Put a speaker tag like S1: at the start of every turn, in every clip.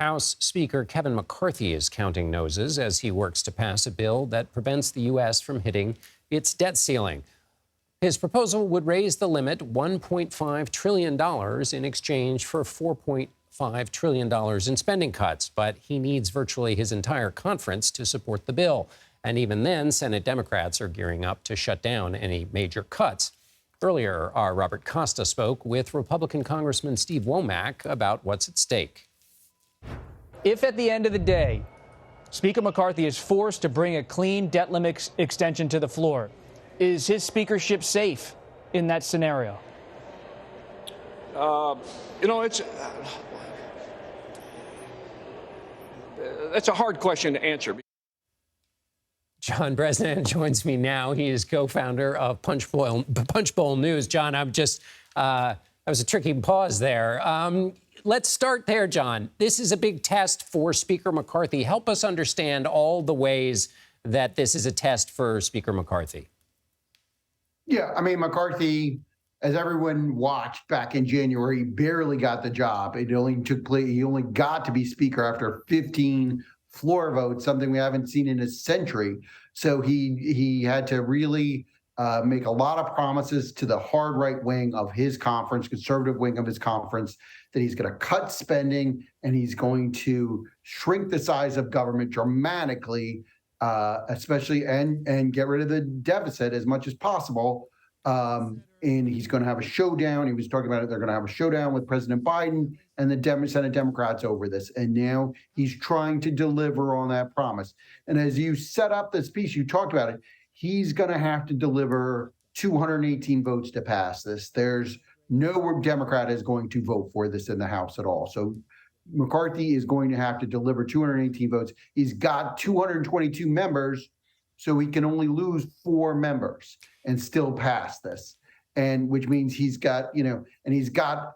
S1: House Speaker Kevin McCarthy is counting noses as he works to pass a bill that prevents the U.S. from hitting its debt ceiling. His proposal would raise the limit $1.5 trillion in exchange for $4.5 trillion in spending cuts. But he needs virtually his entire conference to support the bill. And even then, Senate Democrats are gearing up to shut down any major cuts. Earlier, our Robert Costa spoke with Republican Congressman Steve Womack about what's at stake.
S2: If at the end of the day, Speaker McCarthy is forced to bring a clean debt limit extension to the floor, is his speakership safe in that scenario?
S3: That's a hard question to answer.
S1: John Bresnahan joins me now. He is co-founder of Punchbowl News. John, that was a tricky pause there. Let's start there, John. This is a big test for Speaker McCarthy. Help us understand all the ways that this is a test for Speaker McCarthy.
S4: Yeah, I mean, McCarthy, as everyone watched back in January, barely got the job. It only took place. He only got to be Speaker after 15 floor votes, something we haven't seen in a century. So he had to really make a lot of promises to the hard right wing of his conference, conservative wing of his conference, that he's going to cut spending and he's going to shrink the size of government dramatically, especially and get rid of the deficit as much as possible. And he's going to have a showdown. He was talking about it. They're going to have a showdown with President Biden and the Senate Democrats over this. And now he's trying to deliver on that promise. And as you set up the speech, you talked about it, he's going to have to deliver 218 votes to pass this. There's no Democrat is going to vote for this in the House at all. So McCarthy is going to have to deliver 218 votes. He's got 222 members, so he can only lose 4 members and still pass this. And which means he's got, and he's got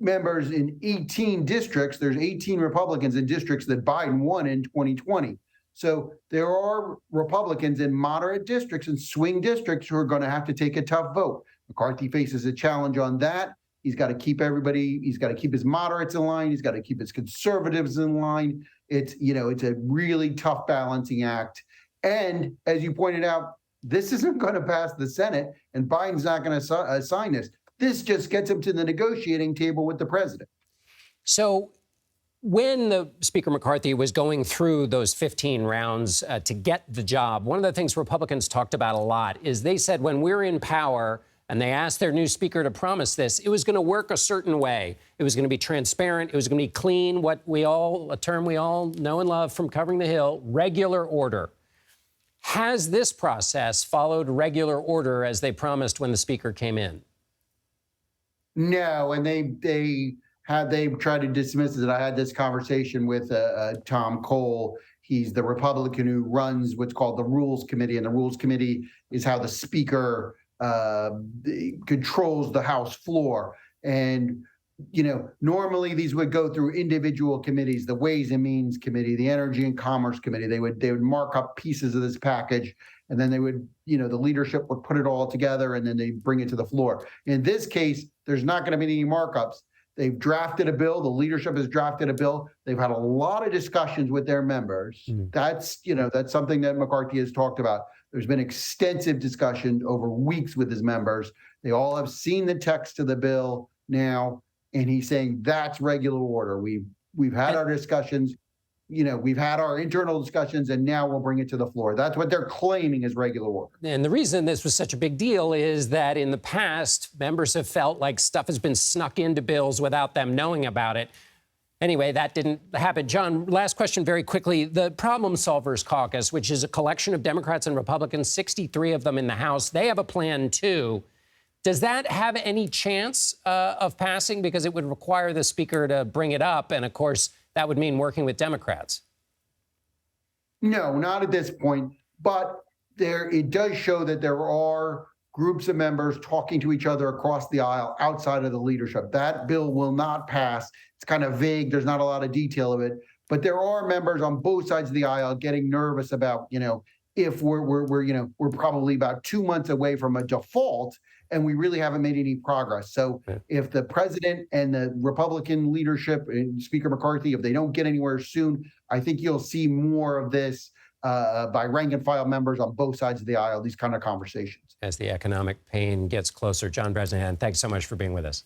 S4: members in 18 districts. There's 18 Republicans in districts that Biden won in 2020. So there are Republicans in moderate districts and swing districts who are going to have to take a tough vote. McCarthy faces a challenge on that. He's got to keep he's got to keep his moderates in line. He's got to keep his conservatives in line. It's a really tough balancing act. And as you pointed out, this isn't going to pass the Senate, and Biden's not going to sign this. This just gets him to the negotiating table with the president.
S1: So when the Speaker McCarthy was going through those 15 rounds to get the job, one of the things Republicans talked about a lot is they said when we're in power and they asked their new speaker to promise this, it was going to work a certain way. It was going to be transparent. It was going to be clean, a term we all know and love from covering the Hill, regular order. Has this process followed regular order as they promised when the speaker came in?
S4: No, and they tried to dismiss it. I had this conversation with Tom Cole. He's the Republican who runs what's called the Rules Committee, and the Rules Committee is how the speaker controls the House floor. And normally these would go through individual committees, the Ways and Means Committee, the Energy and Commerce Committee. They would mark up pieces of this package, and then they would, the leadership would put it all together, and then they bring it to the floor. In this case, there's not going to be any markups. They've drafted a bill. The leadership has drafted a bill. They've had a lot of discussions with their members. That's something that McCarthy has talked about. There's been extensive discussion over weeks with his members. They all have seen the text of the bill now. And he's saying that's regular order. We've had our discussions, we've had our internal discussions, and now we'll bring it to the floor. That's what they're claiming is regular order.
S1: And the reason this was such a big deal is that in the past, members have felt like stuff has been snuck into bills without them knowing about it. Anyway, that didn't happen. John, last question very quickly. The Problem Solvers Caucus, which is a collection of Democrats and Republicans, 63 of them in the House, they have a plan too. Does that have any chance of passing? Because it would require the speaker to bring it up. And of course, that would mean working with Democrats.
S4: No, not at this point. But it does show that there are groups of members talking to each other across the aisle outside of the leadership. That bill will not pass. It's kind of vague. There's not a lot of detail of it. But there are members on both sides of the aisle getting nervous about, if we're probably about 2 months away from a default. and we really haven't made any progress. So if the president and the Republican leadership and Speaker McCarthy, if they don't get anywhere soon, I think you'll see more of this by rank and file members on both sides of the aisle, these kind of conversations.
S1: As the economic pain gets closer, John Bresnahan, thanks so much for being with us.